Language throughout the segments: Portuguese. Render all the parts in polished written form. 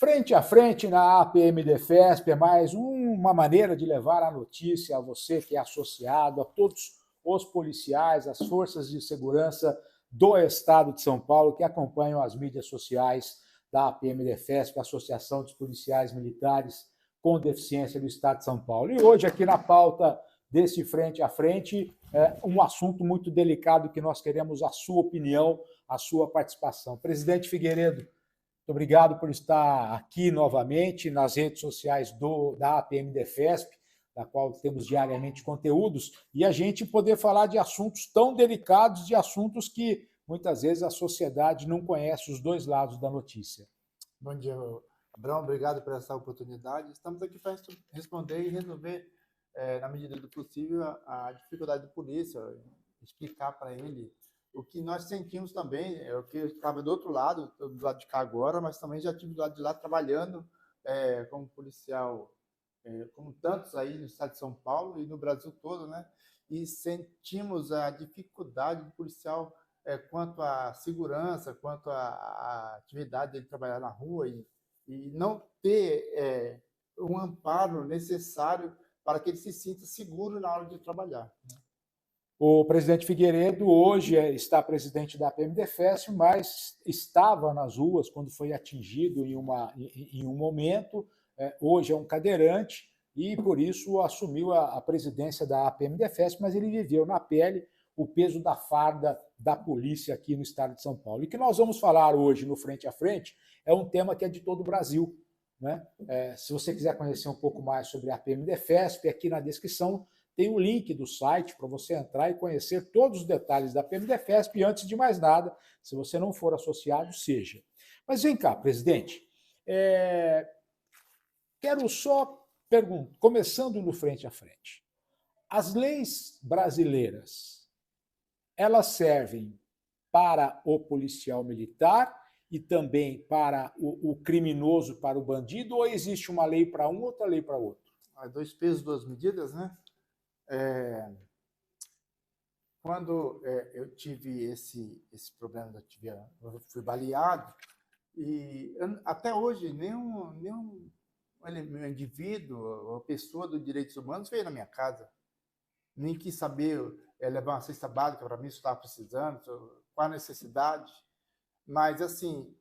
Frente a frente na APMDefesp é mais uma maneira de levar a notícia a você que é associado, a todos os policiais, as forças de segurança do Estado de São Paulo que acompanham as mídias sociais da APMDefesp, Associação dos Policiais Militares com Deficiência do Estado de São Paulo. E hoje, aqui na pauta desse Frente a Frente, um assunto muito delicado que nós queremos a sua opinião, a sua participação. Presidente Figueiredo, muito obrigado por estar aqui novamente nas redes sociais da APMDefesp, da qual temos diariamente conteúdos, e a gente poder falar de assuntos tão delicados, de assuntos que muitas vezes a sociedade não conhece os dois lados da notícia. Bom dia, Abrão. Obrigado por essa oportunidade. Estamos aqui para responder e resolver, na medida do possível, a dificuldade da polícia, explicar para ele o que nós sentimos também. Eu que estava do outro lado, do lado de cá agora, mas também já estive do lado de lá trabalhando como policial, como tantos aí no estado de São Paulo e no Brasil todo, né? E sentimos a dificuldade do policial quanto à segurança, quanto à atividade dele trabalhar na rua e não ter um amparo necessário para que ele se sinta seguro na hora de trabalhar. O presidente Figueiredo hoje está presidente da APMDefesp, mas estava nas ruas quando foi atingido em um momento. Hoje é um cadeirante e, por isso, assumiu a presidência da APMDefesp, mas ele viveu na pele o peso da farda da polícia aqui no estado de São Paulo. E o que nós vamos falar hoje no Frente a Frente é um tema que é de todo o Brasil, né? Se você quiser conhecer um pouco mais sobre a APMDefesp, aqui na descrição tem o link do site para você entrar e conhecer todos os detalhes da APMDefesp. E, antes de mais nada, se você não for associado, seja. Mas vem cá, presidente, quero só perguntar, começando no Frente a Frente. As leis brasileiras, elas servem para o policial militar e também para o criminoso, para o bandido, ou existe uma lei para um, outra lei para outro? Dois pesos, duas medidas, né? Quando eu tive esse problema, eu fui baleado, e até hoje nenhum indivíduo ou pessoa dos direitos humanos veio na minha casa, nem quis saber levar uma cesta básica para mim, se estava precisando, qual a necessidade. Mas, assim,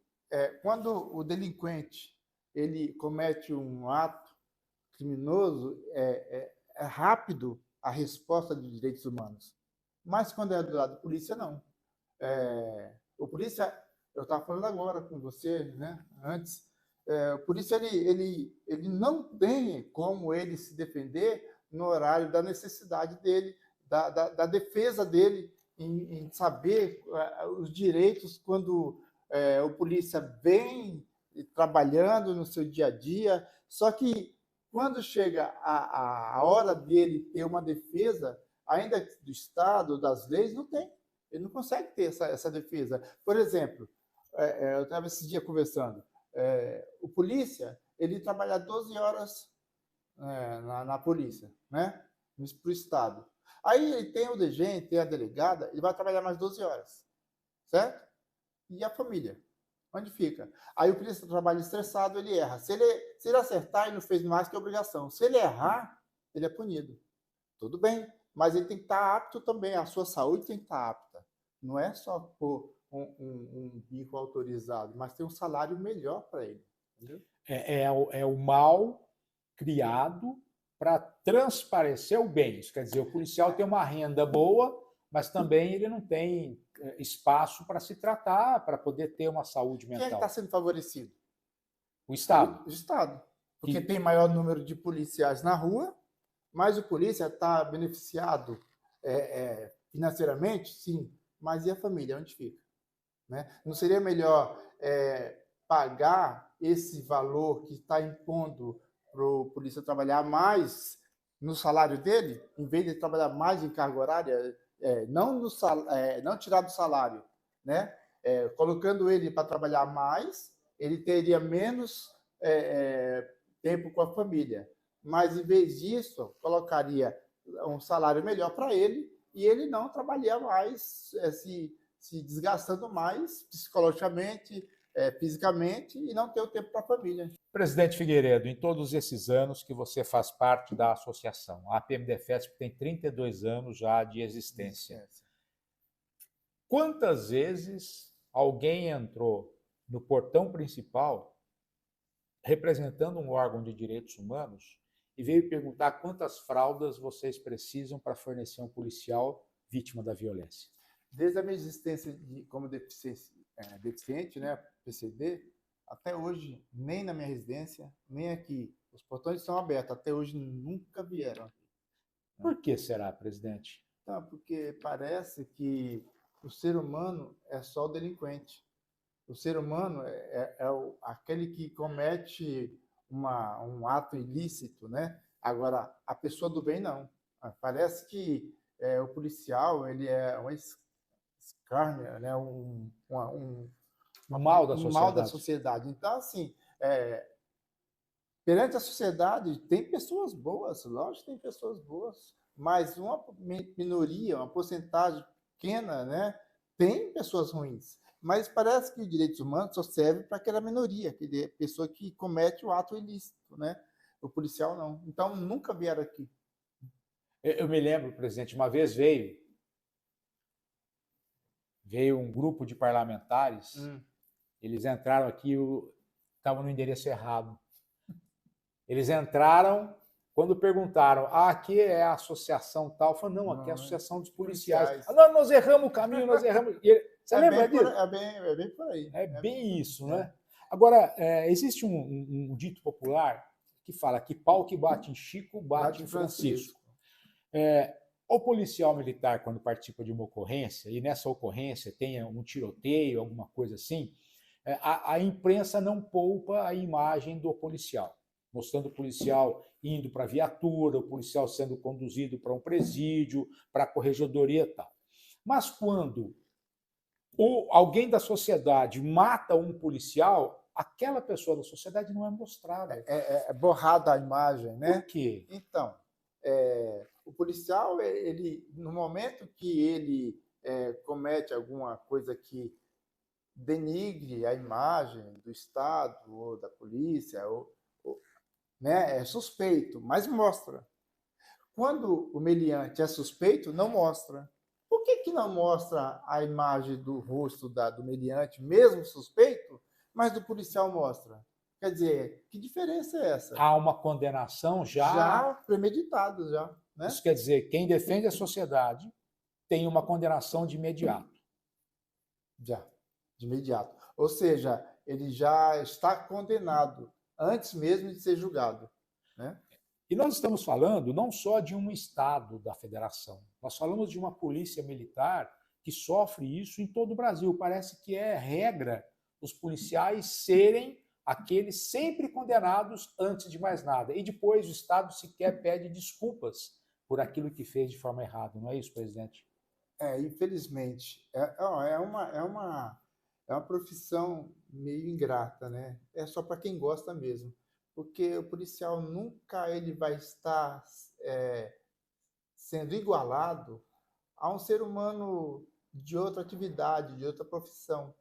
quando o delinquente ele comete um ato criminoso, é rápido a resposta dos direitos humanos. Mas quando é do lado da polícia, não. O polícia, eu estava falando agora com você, né, antes, o polícia ele não tem como ele se defender no horário da necessidade dele, da defesa dele, em saber os direitos quando o polícia vem trabalhando no seu dia a dia. Só que quando chega a hora dele ter uma defesa, ainda do Estado, das leis, não tem. Ele não consegue ter essa defesa. Por exemplo, eu estava esse dia conversando, o polícia, ele trabalha 12 horas na polícia, né? Para o Estado. Aí ele tem o DGEM, tem a delegada, ele vai trabalhar mais 12 horas, certo? E a família? Onde fica? Aí o polícia trabalha estressado, ele erra. Se ele acertar, ele não fez mais que obrigação. Se ele errar, ele é punido. Tudo bem, mas ele tem que estar apto também, a sua saúde tem que estar apta. Não é só por um bico autorizado, mas tem um salário melhor para ele. Entendeu? É o mal criado para transparecer o bem. Isso quer dizer, o policial tem uma renda boa, mas também ele não tem espaço para se tratar, para poder ter uma saúde mental. Quem está sendo favorecido? O Estado. O Estado. Porque tem maior número de policiais na rua, mas o polícia está beneficiado financeiramente, sim, mas e a família, onde fica? Né? Não seria melhor pagar esse valor que está impondo para o polícia trabalhar mais no salário dele, em vez de trabalhar mais em carga horária, não tirar do salário, né? Colocando ele para trabalhar mais, ele teria menos tempo com a família. Mas, em vez disso, colocaria um salário melhor para ele e ele não trabalharia mais, se desgastando mais psicologicamente, fisicamente e não ter o tempo para a família. Presidente Figueiredo, em todos esses anos que você faz parte da associação, a APMDefesp tem 32 anos já de existência. Quantas vezes alguém entrou no portão principal representando um órgão de direitos humanos e veio perguntar quantas fraldas vocês precisam para fornecer um policial vítima da violência? Desde a minha existência como deficiente, né, PCD, até hoje, nem na minha residência, nem aqui. Os portões estão abertos, até hoje nunca vieram aqui. Por que será, presidente? Então, porque parece que o ser humano é só o delinquente. O ser humano é aquele que comete um ato ilícito, né? Agora, a pessoa do bem, não. Parece que o policial ele é uma escárnia, né? um mal da sociedade. Mal da sociedade. Então, assim, perante a sociedade, tem pessoas boas, lógico que tem pessoas boas, mas uma minoria, uma porcentagem pequena, né? Tem pessoas ruins. Mas parece que os direitos humanos só servem para aquela minoria, aquela pessoa que comete o ato ilícito, né? O policial não. Então, nunca vieram aqui. Eu me lembro, presidente, uma vez veio um grupo de parlamentares, eles entraram aqui, estavam no endereço errado. Eles entraram, quando perguntaram, aqui é a associação tal, falaram, não, aqui é a associação dos policiais. Não, nós erramos o caminho, nós erramos... Você lembra disso? É bem por aí. É bem isso, né? Agora, existe um dito popular que fala que pau que bate em Chico, bate em Francisco. O policial militar, quando participa de uma ocorrência, e nessa ocorrência tenha um tiroteio, alguma coisa assim, a imprensa não poupa a imagem do policial, mostrando o policial indo para a viatura, o policial sendo conduzido para um presídio, para a corregedoria e tal. Mas quando alguém da sociedade mata um policial, aquela pessoa da sociedade não é mostrada. É borrada a imagem, né? Por quê? Então, o policial, ele, no momento que ele comete alguma coisa que denigre a imagem do Estado ou da polícia, né, é suspeito, mas mostra. Quando o meliante é suspeito, não mostra. Por que não mostra a imagem do rosto do meliante, mesmo suspeito, mas do policial mostra? Quer dizer, que diferença é essa? Há uma condenação já premeditada, já. Né? Isso quer dizer, quem defende a sociedade tem uma condenação de imediato. Já, de imediato. Ou seja, ele já está condenado antes mesmo de ser julgado. Né? E nós estamos falando não só de um Estado da Federação, nós falamos de uma polícia militar que sofre isso em todo o Brasil. Parece que é regra os policiais serem aqueles sempre condenados antes de mais nada. E depois o Estado sequer pede desculpas por aquilo que fez de forma errada. Não é isso, presidente? Infelizmente. É uma profissão meio ingrata, né? É só para quem gosta mesmo. Porque o policial nunca ele vai estar sendo igualado a um ser humano de outra atividade, de outra profissão.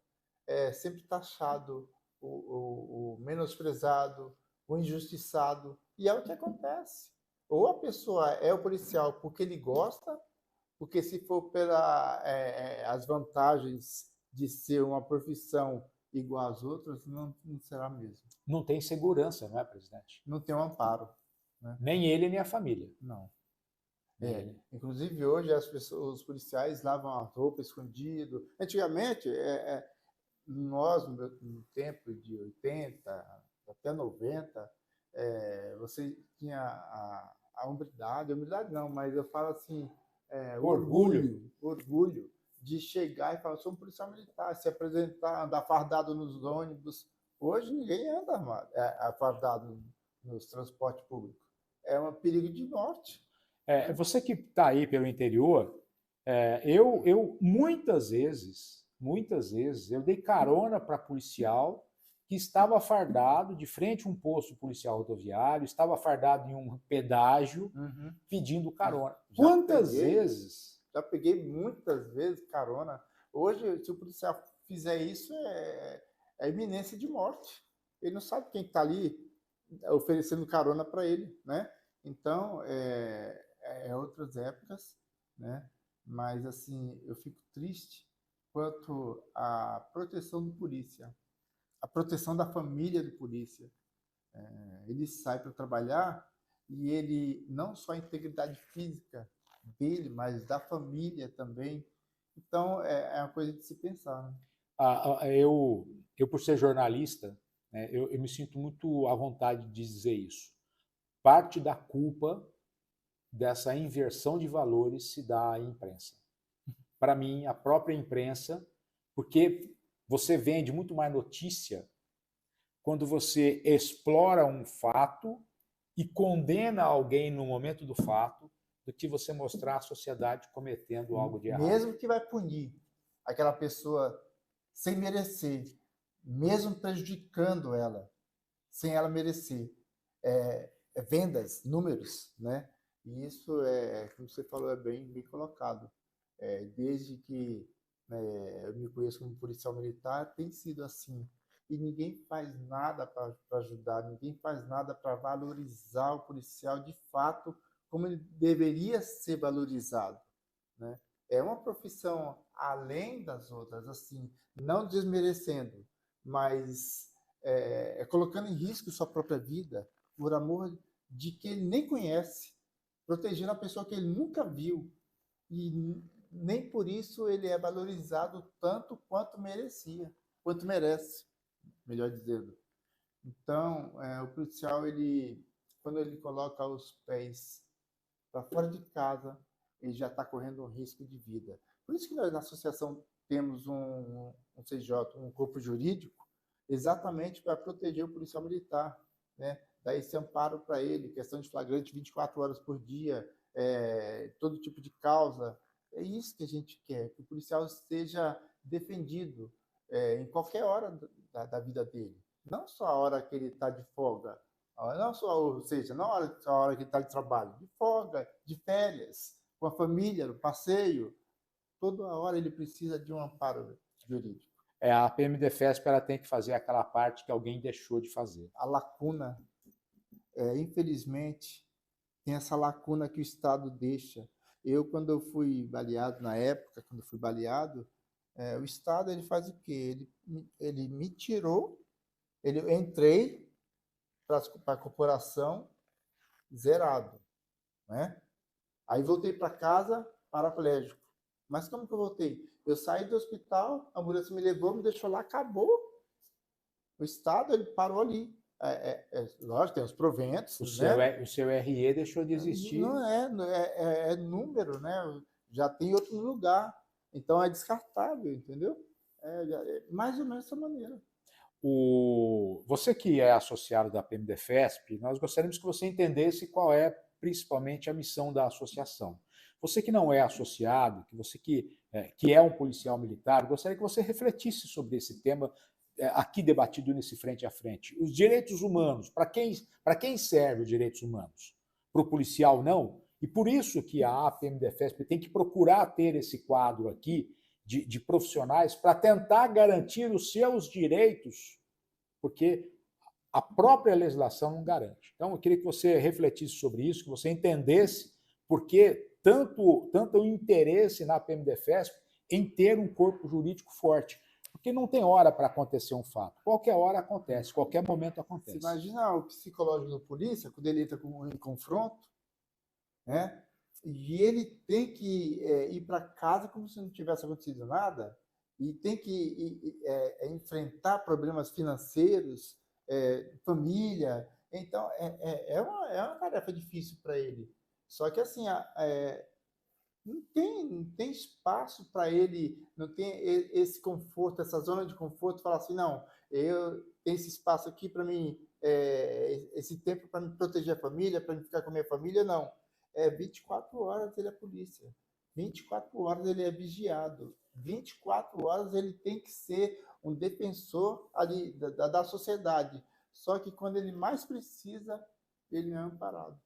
É sempre taxado, o menosprezado, o injustiçado. E é o que acontece. Ou a pessoa é o policial porque ele gosta, porque se for as vantagens de ser uma profissão igual às outras, não será mesmo. Não tem segurança, não é, presidente? Não tem um amparo. Né? Nem ele, nem a família. Não. Inclusive, hoje, os policiais lavam a roupa escondido. Antigamente, nós, no tempo de 80 até 90, você tinha a humildade não, mas eu falo assim, orgulho de chegar e falar, sou um policial militar, se apresentar, andar fardado nos ônibus. Hoje ninguém anda fardado nos transportes públicos. É um perigo de morte. Você que está aí pelo interior, eu muitas vezes, eu dei carona para policial que estava fardado de frente a um posto policial rodoviário, estava fardado em um pedágio, pedindo carona. Quantas vezes? Já peguei muitas vezes carona. Hoje, se o policial fizer isso, é iminência de morte. Ele não sabe quem está ali oferecendo carona para ele, né? Então, outras épocas, né? Mas, assim, eu fico triste quanto à proteção do polícia, a proteção da família do polícia. Ele sai para trabalhar e ele, não só a integridade física dele, mas da família também. Então, é uma coisa de se pensar, né? Eu, por ser jornalista, né, eu me sinto muito à vontade de dizer isso. Parte da culpa dessa inversão de valores se dá à imprensa. Para mim, a própria imprensa, porque você vende muito mais notícia quando você explora um fato e condena alguém no momento do fato, do que você mostrar à sociedade cometendo algo de errado. Mesmo que vai punir aquela pessoa sem merecer, mesmo prejudicando ela, sem ela merecer. Vendas, números, né? E isso, como você falou, é bem colocado. Desde que eu me conheço como policial militar, tem sido assim. E ninguém faz nada para ajudar, ninguém faz nada para valorizar o policial de fato como ele deveria ser valorizado, né? É uma profissão além das outras, assim, não desmerecendo, mas colocando em risco sua própria vida por amor de quem ele nem conhece, protegendo a pessoa que ele nunca viu, e nem por isso ele é valorizado tanto quanto merecia, quanto merece, melhor dizendo. Então, o policial, quando ele coloca os pés para fora de casa, ele já está correndo um risco de vida. Por isso que nós, na associação, temos um CJ, um corpo jurídico, exatamente para proteger o policial militar, né? Dar esse amparo para ele, questão de flagrante 24 horas por dia, todo tipo de causa. É isso que a gente quer, que o policial seja defendido em qualquer hora da vida dele. Não só a hora que ele está de folga, não só, ou seja, não a hora que ele está de trabalho, de folga, de férias, com a família, no passeio. Toda hora ele precisa de um amparo jurídico. A PMDFESP ela tem que fazer aquela parte que alguém deixou de fazer. A lacuna, infelizmente, tem essa lacuna que o Estado deixa. Quando eu fui baleado, na época, quando eu fui baleado, o Estado ele faz o quê? Ele me tirou, eu entrei para a corporação zerado, né? Aí voltei para casa paraplégico. Mas como que eu voltei? Eu saí do hospital, a ambulância me levou, me deixou lá, acabou. O Estado, ele parou ali. Lógico, tem os proventos, né? O seu RE deixou de existir. Não é número, né? Já tem outro lugar. Então é descartável, entendeu? Mais ou menos dessa maneira. Você que é associado da PMDFESP, nós gostaríamos que você entendesse qual é principalmente a missão da associação. Você que não é associado, que é um policial militar, gostaria que você refletisse sobre esse tema aqui debatido nesse frente a frente. Os direitos humanos, para quem serve os direitos humanos? Para o policial, não? E por isso que a PMDFESP tem que procurar ter esse quadro aqui de profissionais para tentar garantir os seus direitos, porque a própria legislação não garante. Então, eu queria que você refletisse sobre isso, que você entendesse por que tanto o interesse na PMDFESP em ter um corpo jurídico forte. Porque não tem hora para acontecer um fato. Qualquer hora acontece, qualquer momento acontece. Você imagina o psicológico do polícia, quando ele entra em confronto, né? E ele tem que ir para casa como se não tivesse acontecido nada, e tem que enfrentar problemas financeiros, família. Então, é uma tarefa difícil para ele. Só que, assim, não tem espaço para ele, não tem esse conforto, essa zona de conforto, falar assim, não, eu tenho esse espaço aqui para mim, esse tempo para me proteger a família, para me ficar com a minha família, não. 24 horas ele é polícia, 24 horas ele é vigiado, 24 horas ele tem que ser um defensor ali da sociedade. Só que quando ele mais precisa, ele não é amparado.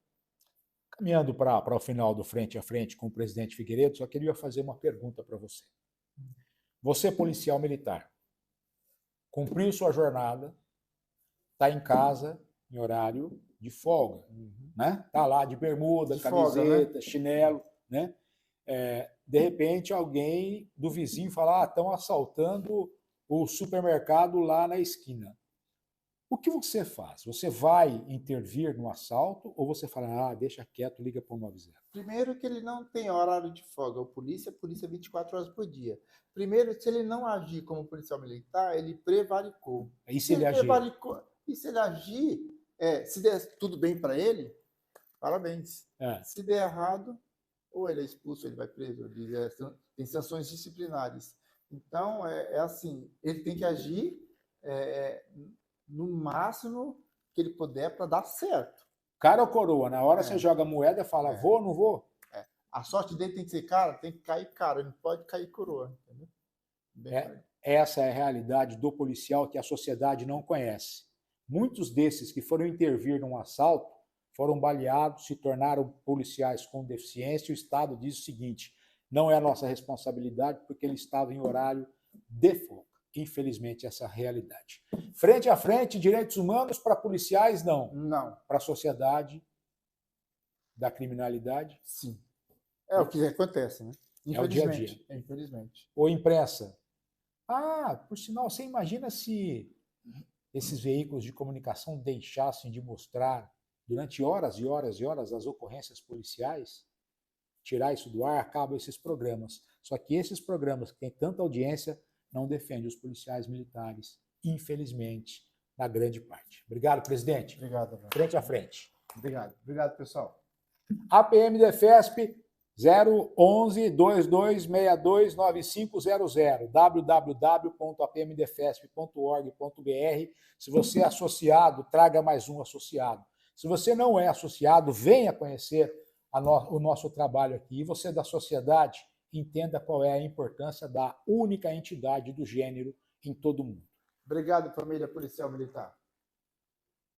Caminhando para o final do frente a frente com o presidente Figueiredo, só queria fazer uma pergunta para você. Você é policial militar. cumpriu sua jornada, está em casa em horário de folga, né? Está lá de bermuda, camiseta, folga, né? Chinelo, né? De repente alguém do vizinho fala, estão assaltando o supermercado lá na esquina. O que você faz? Você vai intervir no assalto ou você fala, deixa quieto, liga para o 190? Primeiro que ele não tem horário de folga. O polícia 24 horas por dia. Primeiro, se ele não agir como policial militar, ele prevaricou. E se ele agir? E se ele agir, se der tudo bem para ele, parabéns. Se der errado, ou ele é expulso, ou ele vai preso. Tem sanções disciplinares. Então, assim, ele tem que agir no máximo que ele puder para dar certo. Cara ou coroa? Na hora você joga moeda e fala, vou ou não vou? A sorte dele tem que ser cara, tem que cair cara, ele não pode cair coroa. Entendeu? Essa é a realidade do policial que a sociedade não conhece. Muitos desses que foram intervir num assalto foram baleados, se tornaram policiais com deficiência. O Estado diz o seguinte, não é a nossa responsabilidade porque ele estava em horário de folga. Infelizmente, essa é a realidade. Frente a frente, direitos humanos para policiais, não. Não. Para a sociedade da criminalidade? Sim. É o que acontece, né? É o dia a dia. Infelizmente. Ou imprensa. Por sinal, você imagina se esses veículos de comunicação deixassem de mostrar durante horas e horas e horas as ocorrências policiais? Tirar isso do ar, acabam esses programas. Só que esses programas que têm tanta audiência não defendem os policiais militares, infelizmente, na grande parte. Obrigado, presidente. Obrigado. Frente a frente. Obrigado. Obrigado, pessoal. APM-DEFESP 011-2262-9500, www.apmdefesp.org.br. Se você é associado, traga mais um associado. Se você não é associado, venha conhecer o nosso trabalho aqui. E você da sociedade, entenda qual é a importância da única entidade do gênero em todo o mundo. Obrigado, família policial militar.